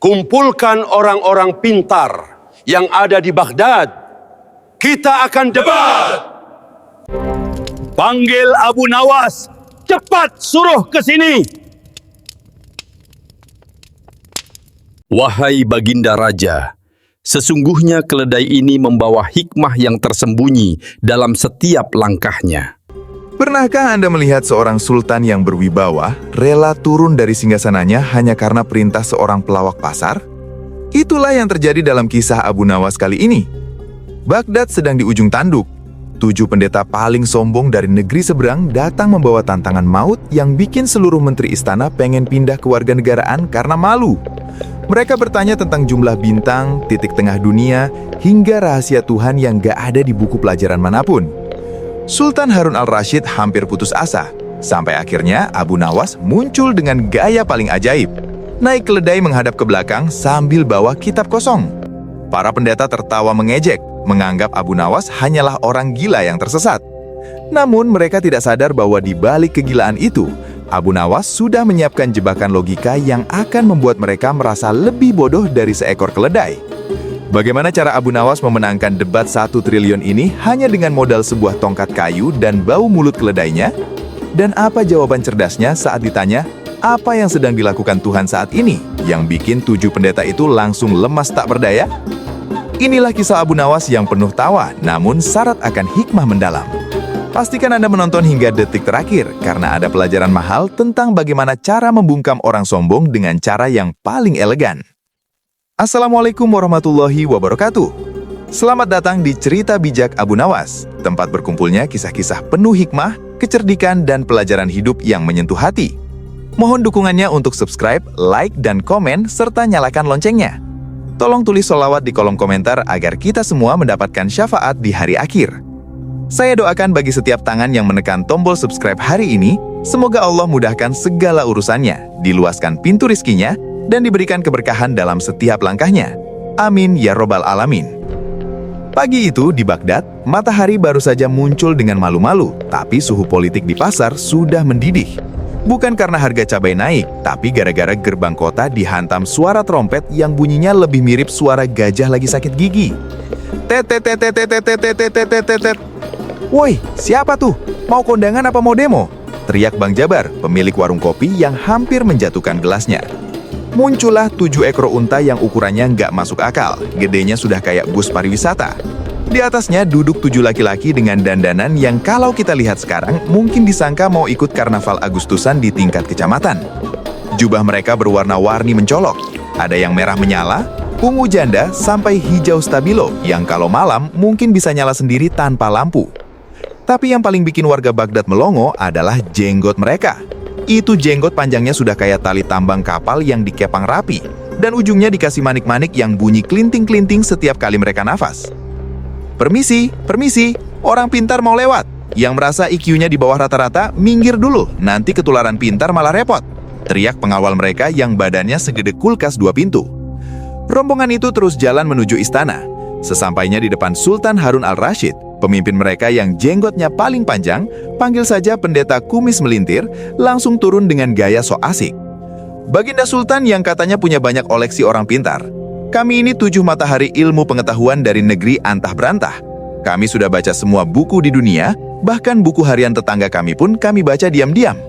Kumpulkan orang-orang pintar yang ada di Baghdad. Kita akan debat. Panggil Abu Nawas. Cepat suruh ke sini. Wahai Baginda Raja, sesungguhnya keledai ini membawa hikmah yang tersembunyi dalam setiap langkahnya. Pernahkah Anda melihat seorang sultan yang berwibawa rela turun dari singgasananya hanya karena perintah seorang pelawak pasar? Itulah yang terjadi dalam kisah Abu Nawas kali ini. Baghdad sedang di ujung tanduk. 7 pendeta paling sombong dari negeri seberang datang membawa tantangan maut yang bikin seluruh menteri istana pengen pindah ke warganegaraan karena malu. Mereka bertanya tentang jumlah bintang, titik tengah dunia, hingga rahasia Tuhan yang gak ada di buku pelajaran manapun. Sultan Harun al-Rashid hampir putus asa, sampai akhirnya Abu Nawas muncul dengan gaya paling ajaib. Naik keledai menghadap ke belakang sambil bawa kitab kosong. Para pendeta tertawa mengejek, menganggap Abu Nawas hanyalah orang gila yang tersesat. Namun mereka tidak sadar bahwa di balik kegilaan itu, Abu Nawas sudah menyiapkan jebakan logika yang akan membuat mereka merasa lebih bodoh dari seekor keledai. Bagaimana cara Abu Nawas memenangkan debat 1 triliun ini hanya dengan modal sebuah tongkat kayu dan bau mulut keledainya? Dan apa jawaban cerdasnya saat ditanya, apa yang sedang dilakukan Tuhan saat ini yang bikin 7 pendeta itu langsung lemas tak berdaya? Inilah kisah Abu Nawas yang penuh tawa, namun syarat akan hikmah mendalam. Pastikan Anda menonton hingga detik terakhir, karena ada pelajaran mahal tentang bagaimana cara membungkam orang sombong dengan cara yang paling elegan. Assalamualaikum warahmatullahi wabarakatuh. Selamat datang di Cerita Bijak Abu Nawas, tempat berkumpulnya kisah-kisah penuh hikmah, kecerdikan, dan pelajaran hidup yang menyentuh hati. Mohon dukungannya untuk subscribe, like, dan komen, serta nyalakan loncengnya. Tolong tulis sholawat di kolom komentar agar kita semua mendapatkan syafaat di hari akhir. Saya doakan bagi setiap tangan yang menekan tombol subscribe hari ini, semoga Allah mudahkan segala urusannya, diluaskan pintu rizkinya, dan diberikan keberkahan dalam setiap langkahnya. Amin ya robbal alamin. Pagi itu di Baghdad, matahari baru saja muncul dengan malu-malu, tapi suhu politik di pasar sudah mendidih. Bukan karena harga cabai naik, tapi gara-gara gerbang kota dihantam suara trompet yang bunyinya lebih mirip suara gajah lagi sakit gigi. Tet. Woi, siapa tuh? Mau kondangan apa mau demo? Teriak Bang Jabar, pemilik warung kopi yang hampir menjatuhkan gelasnya. Muncullah 7 ekor unta yang ukurannya nggak masuk akal, gedenya sudah kayak bus pariwisata. Di atasnya duduk 7 laki-laki dengan dandanan yang kalau kita lihat sekarang mungkin disangka mau ikut karnaval Agustusan di tingkat kecamatan. Jubah mereka berwarna-warni mencolok, ada yang merah menyala, ungu janda, sampai hijau stabilo yang kalau malam mungkin bisa nyala sendiri tanpa lampu. Tapi yang paling bikin warga Baghdad melongo adalah jenggot mereka. Itu jenggot panjangnya sudah kayak tali tambang kapal yang dikepang rapi, dan ujungnya dikasih manik-manik yang bunyi klinting-klinting setiap kali mereka nafas. Permisi, orang pintar mau lewat. Yang merasa IQ-nya di bawah rata-rata, minggir dulu, nanti ketularan pintar malah repot. Teriak pengawal mereka yang badannya segede kulkas 2 pintu. Rombongan itu terus jalan menuju istana. Sesampainya di depan Sultan Harun al-Rashid, pemimpin mereka yang jenggotnya paling panjang, panggil saja pendeta kumis melintir, langsung turun dengan gaya sok asik. Baginda Sultan yang katanya punya banyak koleksi orang pintar. Kami ini 7 matahari ilmu pengetahuan dari negeri antah berantah. Kami sudah baca semua buku di dunia, bahkan buku harian tetangga kami pun kami baca diam-diam.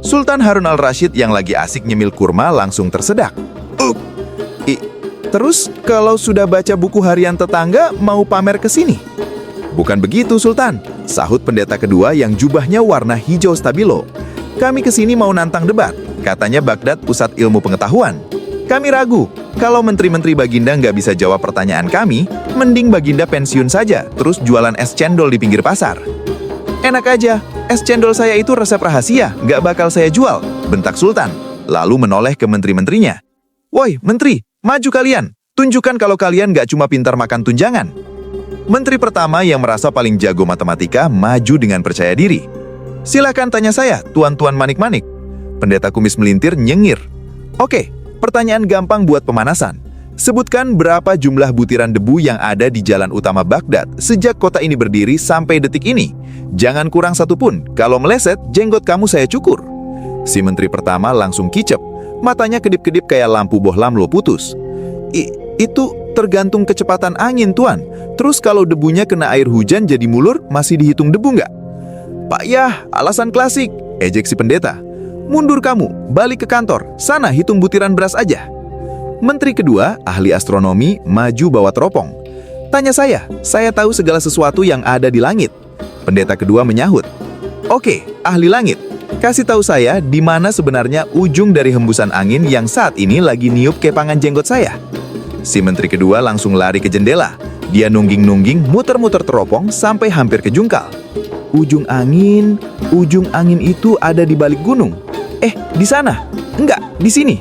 Sultan Harun al-Rashid yang lagi asik nyemil kurma langsung tersedak. Terus kalau sudah baca buku harian tetangga mau pamer ke sini? Bukan begitu Sultan, sahut pendeta kedua yang jubahnya warna hijau stabilo. Kami kesini mau nantang debat, katanya Baghdad pusat ilmu pengetahuan. Kami ragu, kalau menteri-menteri Baginda nggak bisa jawab pertanyaan kami, mending Baginda pensiun saja, terus jualan es cendol di pinggir pasar. Enak aja, es cendol saya itu resep rahasia, nggak bakal saya jual, bentak Sultan, lalu menoleh ke menteri-menterinya. Woi, menteri, maju kalian, tunjukkan kalau kalian nggak cuma pintar makan tunjangan. Menteri pertama yang merasa paling jago matematika maju dengan percaya diri. Silakan tanya saya, tuan-tuan manik-manik. Pendeta kumis melintir nyengir. Oke, pertanyaan gampang buat pemanasan. Sebutkan berapa jumlah butiran debu yang ada di jalan utama Baghdad sejak kota ini berdiri sampai detik ini. Jangan kurang 1 pun, kalau meleset, jenggot kamu saya cukur. Si menteri pertama langsung kicep. Matanya kedip-kedip kayak lampu bohlam lo putus. Itu tergantung kecepatan angin, Tuan. Terus kalau debunya kena air hujan jadi mulur, masih dihitung debu nggak? Pak Yah, alasan klasik, ejek si pendeta. Mundur kamu, balik ke kantor, sana hitung butiran beras aja. Menteri kedua, ahli astronomi, maju bawa teropong. Tanya saya tahu segala sesuatu yang ada di langit. Pendeta kedua menyahut. Oke, ahli langit, kasih tahu saya di mana sebenarnya ujung dari hembusan angin yang saat ini lagi niup kepangan jenggot saya. Si menteri kedua langsung lari ke jendela. Dia nungging-nungging muter-muter teropong sampai hampir kejungkal. Ujung angin itu ada di balik gunung. Di sana? Enggak, di sini.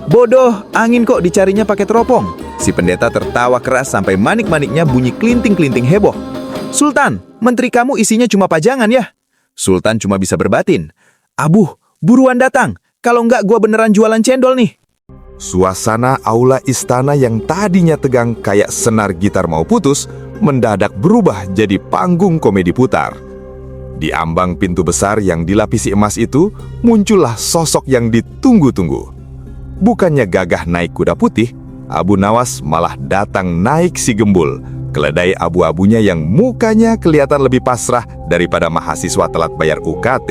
Bodoh, angin kok dicarinya pakai teropong. Si pendeta tertawa keras sampai manik-maniknya bunyi klinting-klinting heboh. Sultan, menteri kamu isinya cuma pajangan ya? Sultan cuma bisa berbatin. Abuh, buruan datang. Kalau enggak gua beneran jualan cendol nih. Suasana aula istana yang tadinya tegang kayak senar gitar mau putus, mendadak berubah jadi panggung komedi putar. Di ambang pintu besar yang dilapisi emas itu, muncullah sosok yang ditunggu-tunggu. Bukannya gagah naik kuda putih, Abu Nawas malah datang naik si gembul, keledai abu-abunya yang mukanya kelihatan lebih pasrah daripada mahasiswa telat bayar UKT.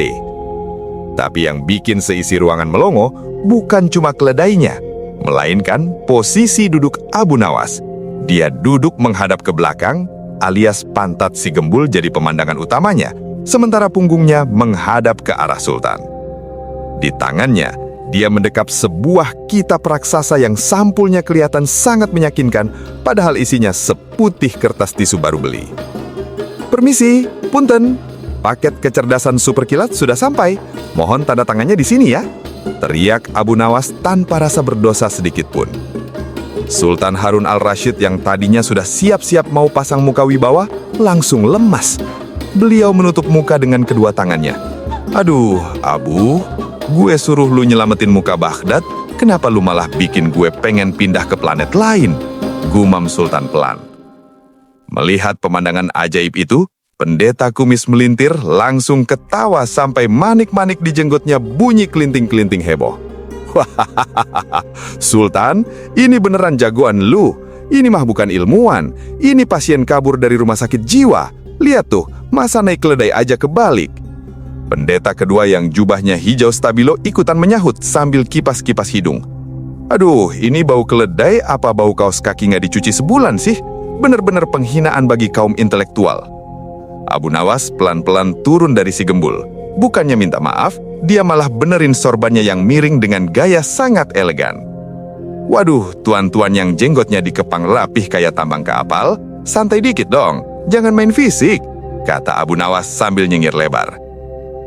Tapi yang bikin seisi ruangan melongo bukan cuma keledainya, melainkan posisi duduk Abu Nawas. Dia duduk menghadap ke belakang, alias pantat si gembul jadi pemandangan utamanya, sementara punggungnya menghadap ke arah Sultan. Di tangannya, dia mendekap sebuah kitab raksasa yang sampulnya kelihatan sangat meyakinkan, padahal isinya seputih kertas tisu baru beli. Permisi, punten, paket kecerdasan super kilat sudah sampai. Mohon tanda tangannya di sini ya. Teriak Abu Nawas tanpa rasa berdosa sedikit pun. Sultan Harun al-Rasyid yang tadinya sudah siap-siap mau pasang muka wibawa, langsung lemas. Beliau menutup muka dengan kedua tangannya. Aduh, Abu, gue suruh lu nyelamatin muka Baghdad, kenapa lu malah bikin gue pengen pindah ke planet lain? Gumam Sultan pelan. Melihat pemandangan ajaib itu, pendeta kumis melintir langsung ketawa sampai manik-manik di jenggotnya bunyi klinting-klinting heboh. Hahaha, Sultan, ini beneran jagoan lu. Ini mah bukan ilmuwan, ini pasien kabur dari rumah sakit jiwa. Lihat tuh, masa naik keledai aja kebalik. Pendeta kedua yang jubahnya hijau stabilo ikutan menyahut sambil kipas-kipas hidung. Aduh, ini bau keledai apa bau kaos kaki nggak dicuci sebulan sih? Bener-bener penghinaan bagi kaum intelektual. Abu Nawas pelan-pelan turun dari si gembul. Bukannya minta maaf, dia malah benerin sorbannya yang miring dengan gaya sangat elegan. Waduh, tuan-tuan yang jenggotnya dikepang rapih kayak tambang kapal, santai dikit dong, jangan main fisik, kata Abu Nawas sambil nyengir lebar.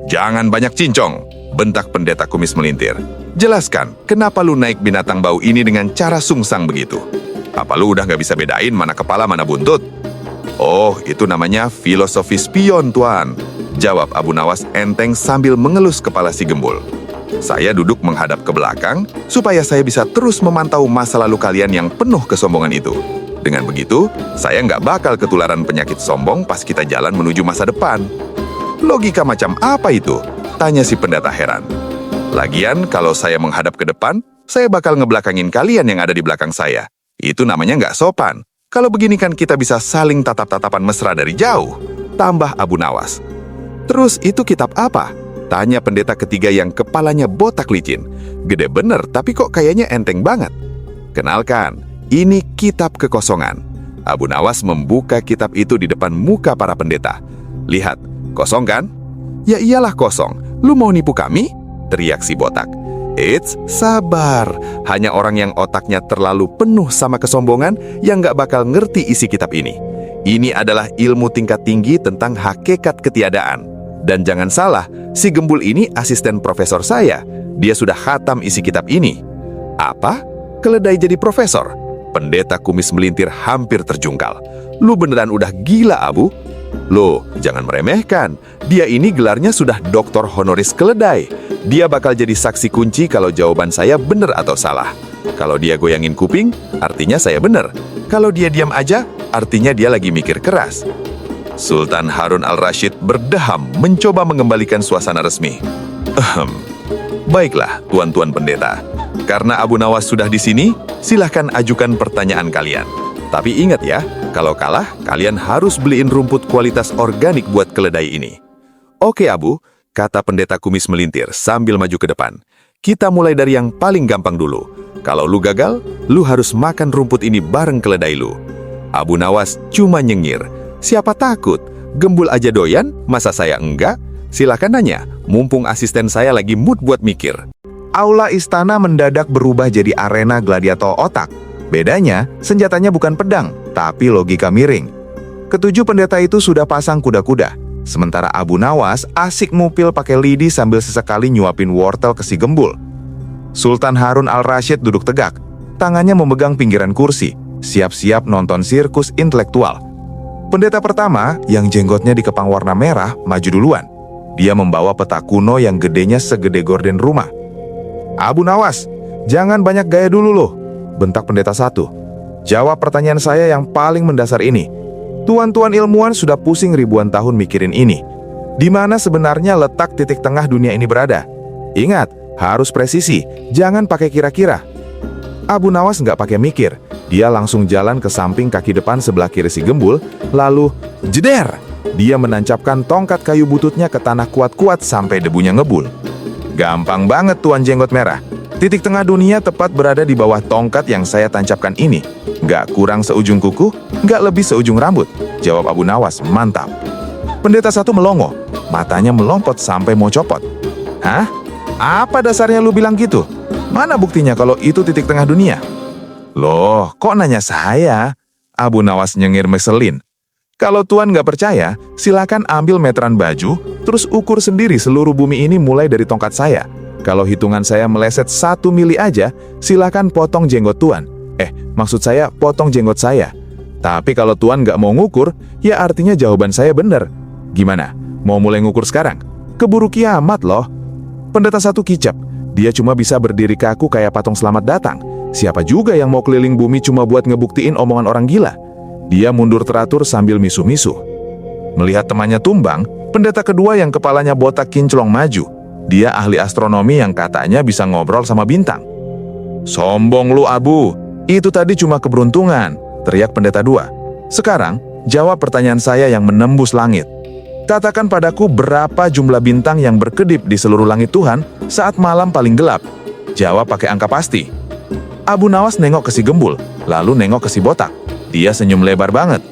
Jangan banyak cincong, bentak pendeta kumis melintir. Jelaskan, kenapa lu naik binatang bau ini dengan cara sungsang begitu? Apa lu udah gak bisa bedain mana kepala mana buntut? Oh, itu namanya filosofi spion, Tuan. Jawab Abu Nawas enteng sambil mengelus kepala si gembul. Saya duduk menghadap ke belakang supaya saya bisa terus memantau masa lalu kalian yang penuh kesombongan itu. Dengan begitu, saya nggak bakal ketularan penyakit sombong pas kita jalan menuju masa depan. Logika macam apa itu? Tanya si pendeta heran. Lagian, kalau saya menghadap ke depan, saya bakal ngebelakangin kalian yang ada di belakang saya. Itu namanya nggak sopan. Kalau begini kan kita bisa saling tatap-tatapan mesra dari jauh. Tambah Abu Nawas. Terus itu kitab apa? Tanya pendeta ketiga yang kepalanya botak licin. Gede bener, tapi kok kayaknya enteng banget. Kenalkan, ini kitab kekosongan. Abu Nawas membuka kitab itu di depan muka para pendeta. Lihat, kosong kan? Ya iyalah kosong. Lu mau nipu kami? Teriak si botak. Eits, sabar. Hanya orang yang otaknya terlalu penuh sama kesombongan yang gak bakal ngerti isi kitab ini. Ini adalah ilmu tingkat tinggi tentang hakikat ketiadaan. Dan jangan salah, si gembul ini asisten profesor saya. Dia sudah khatam isi kitab ini. Apa? Keledai jadi profesor? Pendeta kumis melintir hampir terjungkal. Lu beneran udah gila, Abu? Loh, jangan meremehkan. Dia ini gelarnya sudah doktor honoris keledai. Dia bakal jadi saksi kunci kalau jawaban saya benar atau salah. Kalau dia goyangin kuping, artinya saya benar. Kalau dia diam aja, artinya dia lagi mikir keras. Sultan Harun al-Rasyid berdeham mencoba mengembalikan suasana resmi. Baiklah, tuan-tuan pendeta. Karena Abu Nawas sudah di sini, silahkan ajukan pertanyaan kalian. Tapi ingat ya, kalau kalah, kalian harus beliin rumput kualitas organik buat keledai ini. Oke Abu, kata pendeta kumis melintir sambil maju ke depan. Kita mulai dari yang paling gampang dulu. Kalau lu gagal, lu harus makan rumput ini bareng keledai lu. Abu Nawas cuma nyengir. Siapa takut? Gembul aja doyan, masa saya enggak? Silakan nanya, mumpung asisten saya lagi mood buat mikir. Aula istana mendadak berubah jadi arena gladiator otak. Bedanya, senjatanya bukan pedang, tapi logika miring. Ketujuh pendeta itu sudah pasang kuda-kuda. Sementara Abu Nawas asik mupil pakai lidi sambil sesekali nyuapin wortel ke si Gembul. Sultan Harun al-Rasyid duduk tegak, tangannya memegang pinggiran kursi, siap-siap nonton sirkus intelektual. Pendeta pertama, yang jenggotnya dikepang warna merah, maju duluan. Dia membawa peta kuno yang gedenya segede gorden rumah. Abu Nawas, jangan banyak gaya dulu loh, bentak pendeta satu. Jawab pertanyaan saya yang paling mendasar ini. Tuan-tuan ilmuwan sudah pusing ribuan tahun mikirin ini. Di mana sebenarnya letak titik tengah dunia ini berada? Ingat, harus presisi, jangan pakai kira-kira. Abu Nawas nggak pakai mikir, dia langsung jalan ke samping kaki depan sebelah kiri si Gembul, lalu jeder! Dia menancapkan tongkat kayu bututnya ke tanah kuat-kuat sampai debunya ngebul. Gampang banget Tuan Jenggot Merah. Titik tengah dunia tepat berada di bawah tongkat yang saya tancapkan ini. Nggak kurang seujung kuku, nggak lebih seujung rambut. Jawab Abu Nawas, mantap. Pendeta satu melongo, matanya melompot sampai mau copot. Hah? Apa dasarnya lu bilang gitu? Mana buktinya kalau itu titik tengah dunia? Loh, kok nanya saya? Abu Nawas nyengir meselin. Kalau Tuan nggak percaya, silakan ambil meteran baju, terus ukur sendiri seluruh bumi ini mulai dari tongkat saya. Kalau hitungan saya meleset 1 mili aja, silakan potong jenggot Tuan. Maksud saya potong jenggot saya. Tapi kalau Tuan nggak mau ngukur, ya artinya jawaban saya benar. Gimana? Mau mulai ngukur sekarang? Keburu kiamat loh. Pendeta satu kicap. Dia cuma bisa berdiri kaku kayak patung selamat datang. Siapa juga yang mau keliling bumi cuma buat ngebuktiin omongan orang gila? Dia mundur teratur sambil misu-misu. Melihat temannya tumbang, pendeta kedua yang kepalanya botak kinclong maju. Dia ahli astronomi yang katanya bisa ngobrol sama bintang. Sombong lu Abu, itu tadi cuma keberuntungan, teriak pendeta dua. Sekarang, jawab pertanyaan saya yang menembus langit. Katakan padaku berapa jumlah bintang yang berkedip di seluruh langit Tuhan saat malam paling gelap. Jawab pakai angka pasti. Abu Nawas nengok ke si Gembul, lalu nengok ke si botak. Dia senyum lebar banget.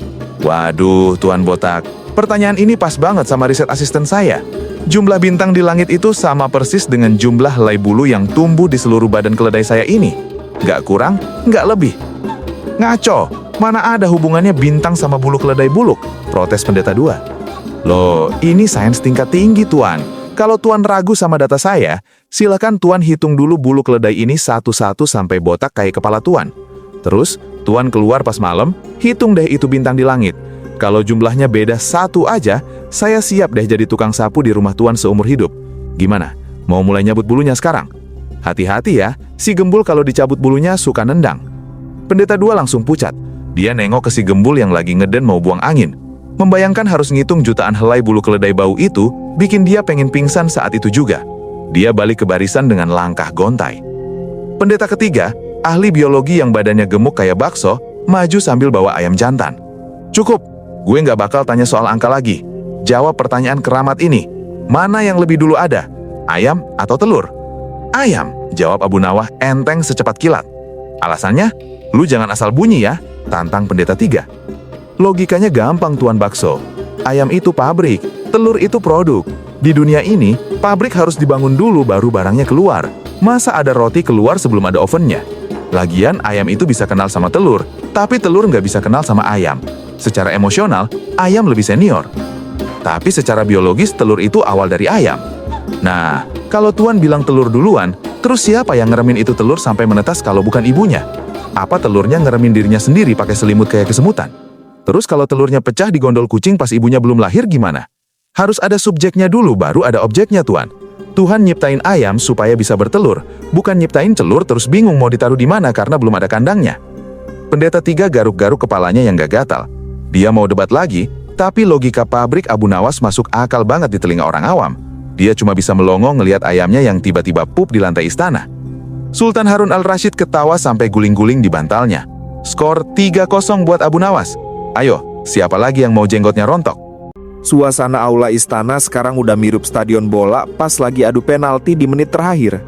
Waduh, Tuan Botak, pertanyaan ini pas banget sama riset asisten saya. Jumlah bintang di langit itu sama persis dengan jumlah helai bulu yang tumbuh di seluruh badan keledai saya ini. Nggak kurang, nggak lebih. Ngaco, mana ada hubungannya bintang sama bulu keledai buluk? Protes pendeta dua. Loh, ini sains tingkat tinggi Tuan. Kalau Tuan ragu sama data saya, silakan Tuan hitung dulu bulu keledai ini satu-satu sampai botak kayak kepala Tuan. Terus, Tuan keluar pas malam, hitung deh itu bintang di langit. Kalau jumlahnya beda satu aja, saya siap deh jadi tukang sapu di rumah Tuan seumur hidup. Gimana? Mau mulai nyabut bulunya sekarang? Hati-hati ya, si Gembul kalau dicabut bulunya suka nendang. Pendeta dua langsung pucat. Dia nengok ke si Gembul yang lagi ngeden mau buang angin. Membayangkan harus ngitung jutaan helai bulu keledai bau itu, bikin dia pengen pingsan saat itu juga. Dia balik ke barisan dengan langkah gontai. Pendeta ketiga, ahli biologi yang badannya gemuk kayak bakso, maju sambil bawa ayam jantan. Cukup, gue nggak bakal tanya soal angka lagi. Jawab pertanyaan keramat ini. Mana yang lebih dulu ada? Ayam atau telur? Ayam, jawab Abu Nawas enteng secepat kilat. Alasannya? Lu jangan asal bunyi ya, tantang pendeta tiga. Logikanya gampang Tuan Bakso. Ayam itu pabrik, telur itu produk. Di dunia ini, pabrik harus dibangun dulu baru barangnya keluar. Masa ada roti keluar sebelum ada ovennya? Lagian ayam itu bisa kenal sama telur, tapi telur nggak bisa kenal sama ayam. Secara emosional, ayam lebih senior. Tapi secara biologis, telur itu awal dari ayam. Nah, kalau Tuan bilang telur duluan, terus siapa yang ngeremin itu telur sampai menetas kalau bukan ibunya? Apa telurnya ngeremin dirinya sendiri pakai selimut kayak kesemutan? Terus kalau telurnya pecah di gondol kucing pas ibunya belum lahir gimana? Harus ada subjeknya dulu baru ada objeknya Tuan. Tuhan nyiptain ayam supaya bisa bertelur, bukan nyiptain telur terus bingung mau ditaruh di mana karena belum ada kandangnya. Pendeta tiga garuk-garuk kepalanya yang gak gatal. Dia mau debat lagi, tapi logika pabrik Abu Nawas masuk akal banget di telinga orang awam. Dia cuma bisa melongo ngelihat ayamnya yang tiba-tiba pup di lantai istana. Sultan Harun al-Rashid ketawa sampai guling-guling di bantalnya. Skor 3-0 buat Abu Nawas. Ayo, siapa lagi yang mau jenggotnya rontok? Suasana aula istana sekarang udah mirip stadion bola pas lagi adu penalti di menit terakhir.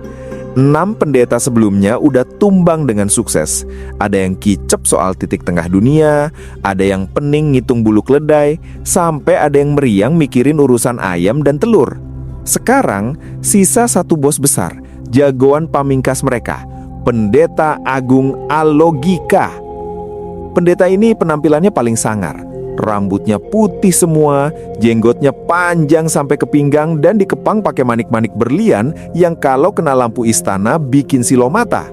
6 pendeta sebelumnya udah tumbang dengan sukses. Ada yang kicep soal titik tengah dunia, ada yang pening ngitung bulu keledai, sampai ada yang meriang mikirin urusan ayam dan telur. Sekarang sisa satu bos besar, jagoan pamingkas mereka, Pendeta Agung Alogika. Pendeta ini penampilannya paling sangar. Rambutnya putih semua, jenggotnya panjang sampai ke pinggang dan dikepang pakai manik-manik berlian yang kalau kena lampu istana bikin silau mata.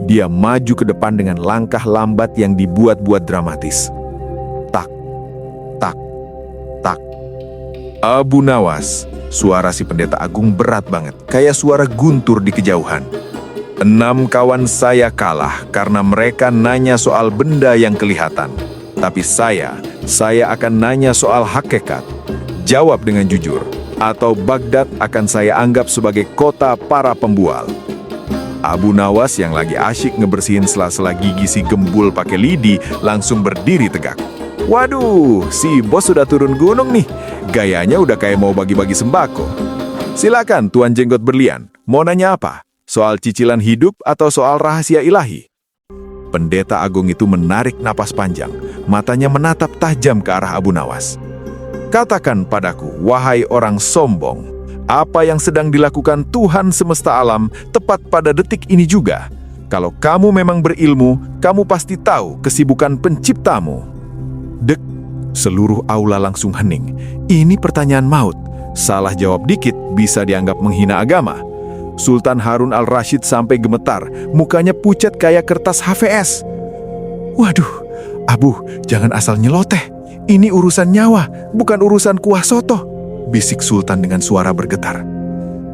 Dia maju ke depan dengan langkah lambat yang dibuat-buat dramatis. Tak, tak, tak. Abu Nawas, suara si pendeta agung berat banget, kayak suara guntur di kejauhan. 6 kawan saya kalah karena mereka nanya soal benda yang kelihatan. Tapi saya akan nanya soal hakikat. Jawab dengan jujur, atau Baghdad akan saya anggap sebagai kota para pembual. Abu Nawas yang lagi asyik ngebersihin sela-sela gigi si gembul pakai lidi langsung berdiri tegak. Waduh, si bos sudah turun gunung nih. Gayanya udah kayak mau bagi-bagi sembako. Silakan Tuan Jenggot Berlian, mau nanya apa? Soal cicilan hidup atau soal rahasia ilahi? Pendeta agung itu menarik napas panjang, matanya menatap tajam ke arah Abu Nawas. Katakan padaku, wahai orang sombong, apa yang sedang dilakukan Tuhan semesta alam tepat pada detik ini juga? Kalau kamu memang berilmu, kamu pasti tahu kesibukan penciptamu. Dek, seluruh aula langsung hening. Ini pertanyaan maut. Salah jawab dikit bisa dianggap menghina agama. Sultan Harun al-Rashid sampai gemetar, mukanya pucat kayak kertas HVS. Waduh, Abu, jangan asal nyeloteh. Ini urusan nyawa, bukan urusan kuah soto, bisik Sultan dengan suara bergetar.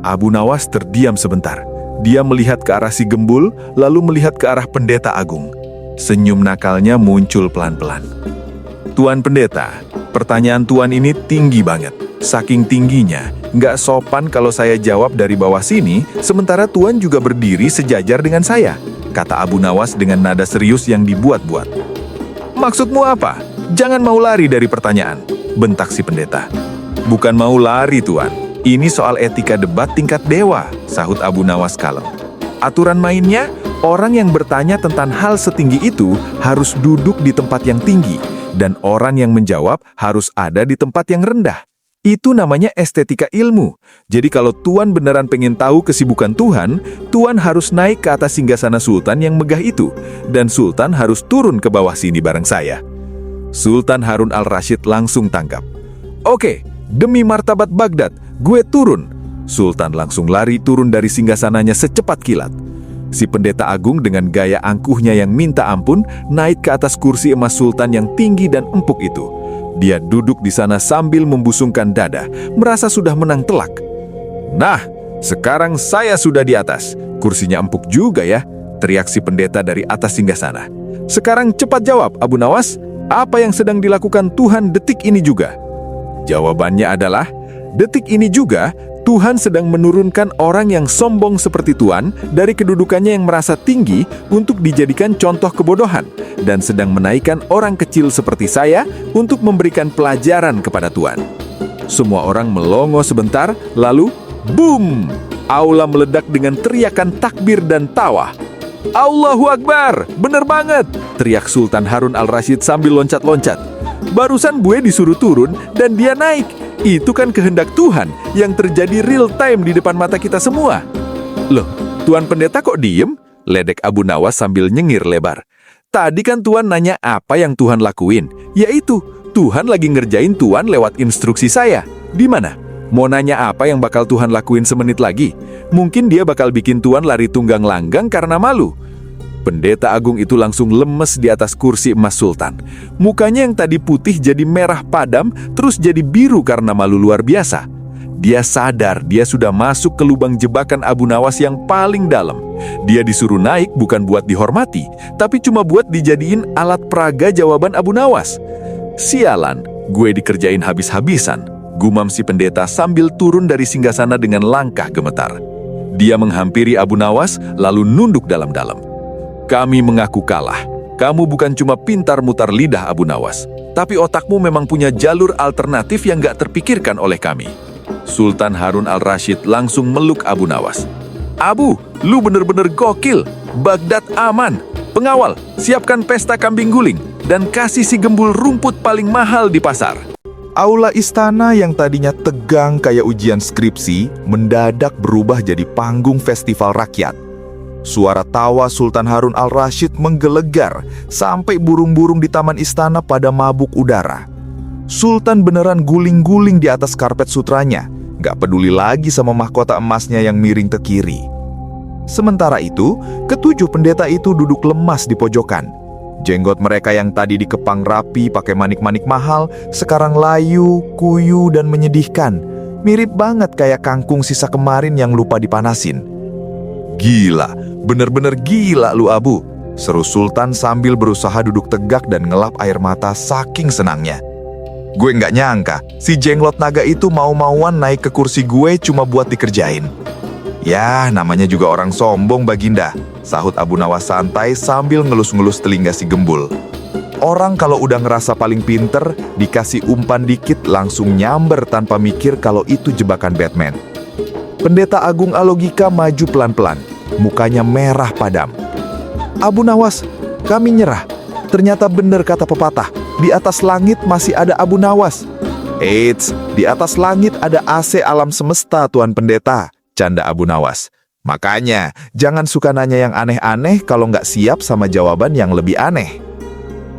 Abu Nawas terdiam sebentar. Dia melihat ke arah si gembul, lalu melihat ke arah pendeta agung. Senyum nakalnya muncul pelan-pelan. Tuan pendeta, pertanyaan Tuan ini tinggi banget. Saking tingginya, nggak sopan kalau saya jawab dari bawah sini, sementara Tuan juga berdiri sejajar dengan saya, kata Abu Nawas dengan nada serius yang dibuat-buat. Maksudmu apa? Jangan mau lari dari pertanyaan, bentak si pendeta. Bukan mau lari, Tuan. Ini soal etika debat tingkat dewa, sahut Abu Nawas kalem. Aturan mainnya, orang yang bertanya tentang hal setinggi itu harus duduk di tempat yang tinggi, dan orang yang menjawab harus ada di tempat yang rendah. Itu namanya estetika ilmu. Jadi kalau Tuan beneran pengen tahu kesibukan Tuhan, Tuan harus naik ke atas singgasana Sultan yang megah itu, dan Sultan harus turun ke bawah sini bareng saya. Sultan Harun al-Rashid langsung tangkap. Oke, demi martabat Baghdad, gue turun. Sultan langsung lari turun dari singgasananya secepat kilat. Si pendeta agung dengan gaya angkuhnya yang minta ampun naik ke atas kursi emas Sultan yang tinggi dan empuk itu. Dia duduk di sana sambil membusungkan dada, merasa sudah menang telak. Nah, sekarang saya sudah di atas. Kursinya empuk juga ya, teriak si pendeta dari atas singgasana. Sekarang cepat jawab, Abu Nawas, apa yang sedang dilakukan Tuhan detik ini juga? Jawabannya adalah, detik ini juga Tuhan sedang menurunkan orang yang sombong seperti Tuan dari kedudukannya yang merasa tinggi untuk dijadikan contoh kebodohan, dan sedang menaikkan orang kecil seperti saya untuk memberikan pelajaran kepada Tuan. Semua orang melongo sebentar, lalu boom! Aula meledak dengan teriakan takbir dan tawa. Allahu Akbar! Bener banget! Teriak Sultan Harun al-Rashid sambil loncat-loncat. Barusan gue disuruh turun dan dia naik. Itu kan kehendak Tuhan yang terjadi real time di depan mata kita semua. Loh, Tuan Pendeta kok diem? Ledek Abu Nawas sambil nyengir lebar. Tadi kan Tuan nanya apa yang Tuhan lakuin. Yaitu, Tuhan lagi ngerjain Tuan lewat instruksi saya. Di mana? Mau nanya apa yang bakal Tuhan lakuin semenit lagi? Mungkin dia bakal bikin Tuan lari tunggang langgang karena malu. Pendeta agung itu langsung lemes di atas kursi emas Sultan. Mukanya yang tadi putih jadi merah padam, terus jadi biru karena malu luar biasa. Dia sadar dia sudah masuk ke lubang jebakan Abu Nawas yang paling dalam. Dia disuruh naik bukan buat dihormati, tapi cuma buat dijadiin alat peraga jawaban Abu Nawas. Sialan, gue dikerjain habis-habisan, gumam si pendeta sambil turun dari singgasana dengan langkah gemetar. Dia menghampiri Abu Nawas lalu nunduk dalam-dalam. Kami mengaku kalah. Kamu bukan cuma pintar mutar lidah Abu Nawas, tapi otakmu memang punya jalur alternatif yang gak terpikirkan oleh kami. Sultan Harun al-Rashid langsung meluk Abu Nawas. Abu, lu bener-bener gokil. Baghdad aman. Pengawal, siapkan pesta kambing guling dan kasih si Gembul rumput paling mahal di pasar. Aula istana yang tadinya tegang kayak ujian skripsi mendadak berubah jadi panggung festival rakyat. Suara tawa Sultan Harun al-Rashid menggelegar sampai burung-burung di taman istana pada mabuk udara. Sultan beneran guling-guling di atas karpet sutranya, gak peduli lagi sama mahkota emasnya yang miring ke kiri. Sementara itu, ketujuh pendeta itu duduk lemas di pojokan. Jenggot mereka yang tadi dikepang rapi pakai manik-manik mahal, sekarang layu, kuyu, dan menyedihkan. Mirip banget kayak kangkung sisa kemarin yang lupa dipanasin. Gila, bener-bener gila lu Abu, seru Sultan sambil berusaha duduk tegak dan ngelap air mata saking senangnya. Gue nggak nyangka, si jenglot naga itu mau-mauan naik ke kursi gue cuma buat dikerjain. Ya, namanya juga orang sombong Baginda, sahut Abu Nawas santai sambil ngelus-ngelus telinga si Gembul. Orang kalau udah ngerasa paling pinter, dikasih umpan dikit langsung nyamber tanpa mikir kalau itu jebakan Batman. Pendeta Agung Alogika maju pelan-pelan, mukanya merah padam. Abu Nawas, kami nyerah. Ternyata benar kata pepatah, di atas langit masih ada Abu Nawas. Eits, di atas langit ada AC alam semesta Tuan Pendeta, canda Abu Nawas. Makanya, jangan suka nanya yang aneh-aneh kalau nggak siap sama jawaban yang lebih aneh.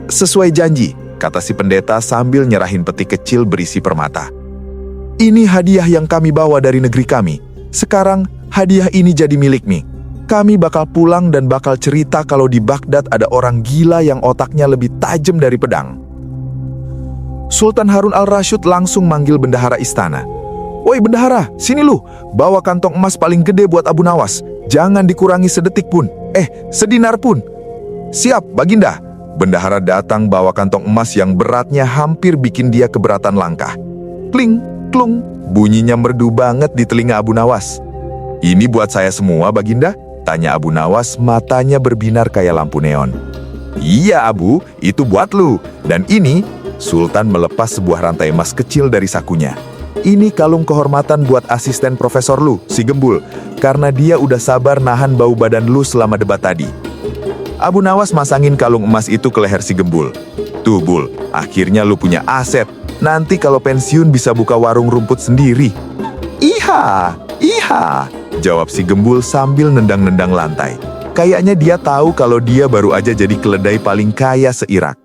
Sesuai janji, kata si pendeta sambil nyerahin peti kecil berisi permata. Ini hadiah yang kami bawa dari negeri kami. Sekarang, hadiah ini jadi milik Mi. Kami bakal pulang dan bakal cerita kalau di Baghdad ada orang gila yang otaknya lebih tajam dari pedang. Sultan Harun al-Rashid langsung manggil bendahara istana. Woi bendahara, sini lu, bawa kantong emas paling gede buat Abu Nawas. Jangan dikurangi sedetik pun, sedinar pun. Siap, Baginda. Bendahara datang bawa kantong emas yang beratnya hampir bikin dia keberatan langkah. Kling, klung, bunyinya merdu banget di telinga Abu Nawas. Ini buat saya semua, Baginda? Tanya Abu Nawas, matanya berbinar kayak lampu neon. Iya Abu, itu buat lu. Dan ini, Sultan melepas sebuah rantai emas kecil dari sakunya. Ini kalung kehormatan buat asisten profesor lu, si Gembul, karena dia udah sabar nahan bau badan lu selama debat tadi. Abu Nawas masangin kalung emas itu ke leher si Gembul. Tuh Bul, akhirnya lu punya aset. Nanti kalau pensiun bisa buka warung rumput sendiri. Iha, iha, jawab si Gembul sambil nendang-nendang lantai. Kayaknya dia tahu kalau dia baru aja jadi keledai paling kaya se-Irak.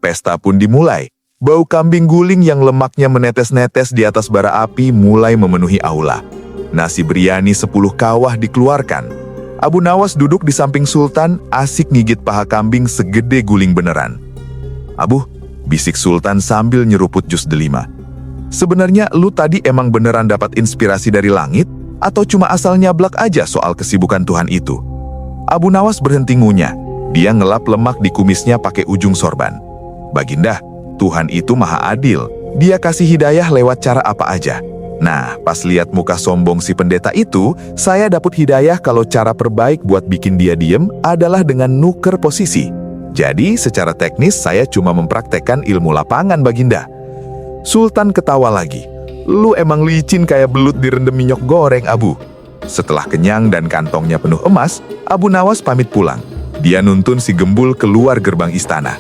Pesta pun dimulai. Bau kambing guling yang lemaknya menetes-netes di atas bara api mulai memenuhi aula. Nasi biryani 10 kawah dikeluarkan. Abu Nawas duduk di samping Sultan, asik ngigit paha kambing segede guling beneran. Abu, bisik Sultan sambil nyeruput jus delima. Sebenarnya lu tadi emang beneran dapat inspirasi dari langit? Atau cuma asal nyablak aja soal kesibukan Tuhan itu? Abu Nawas berhenti ngunyah. Dia ngelap lemak di kumisnya pakai ujung sorban. Baginda, Tuhan itu maha adil. Dia kasih hidayah lewat cara apa aja. Nah, pas lihat muka sombong si pendeta itu, saya dapat hidayah kalau cara terbaik buat bikin dia diem adalah dengan nuker posisi. Jadi, secara teknis saya cuma mempraktekkan ilmu lapangan, Baginda. Sultan ketawa lagi. Lu emang licin kayak belut direndam minyak goreng, Abu. Setelah kenyang dan kantongnya penuh emas, Abu Nawas pamit pulang. Dia nuntun si Gembul keluar gerbang istana.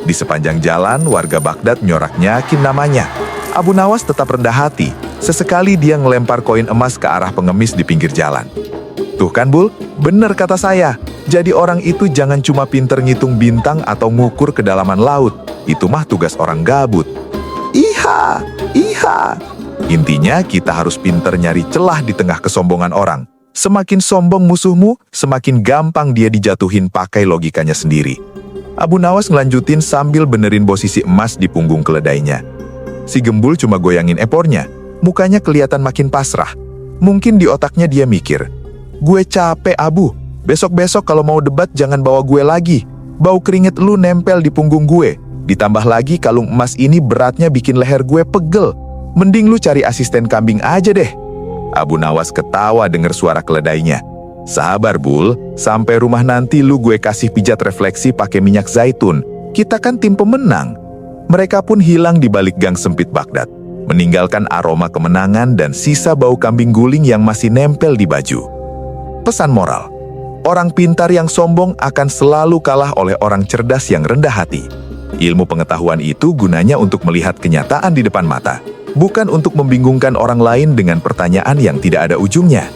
Di sepanjang jalan, warga Baghdad nyorak-nyakin namanya. Abu Nawas tetap rendah hati. Sesekali dia ngelempar koin emas ke arah pengemis di pinggir jalan. Tuh kan Bul, bener kata saya. Jadi orang itu jangan cuma pinter ngitung bintang atau ngukur kedalaman laut. Itu mah tugas orang gabut. Iha, iha. Intinya kita harus pinter nyari celah di tengah kesombongan orang. Semakin sombong musuhmu, semakin gampang dia dijatuhin pakai logikanya sendiri. Abu Nawas ngelanjutin sambil benerin posisi emas di punggung keledainya. Si Gembul cuma goyangin epornya. Mukanya kelihatan makin pasrah. Mungkin di otaknya dia mikir, gue capek Abu. Besok-besok kalau mau debat jangan bawa gue lagi. Bau keringet lu nempel di punggung gue. Ditambah lagi kalung emas ini beratnya bikin leher gue pegel. Mending lu cari asisten kambing aja deh. Abu Nawas ketawa dengar suara keledainya. Sabar Bul, sampai rumah nanti lu gue kasih pijat refleksi pakai minyak zaitun. Kita kan tim pemenang. Mereka pun hilang di balik gang sempit Baghdad, meninggalkan aroma kemenangan dan sisa bau kambing guling yang masih nempel di baju. Pesan moral, orang pintar yang sombong akan selalu kalah oleh orang cerdas yang rendah hati. Ilmu pengetahuan itu gunanya untuk melihat kenyataan di depan mata, bukan untuk membingungkan orang lain dengan pertanyaan yang tidak ada ujungnya.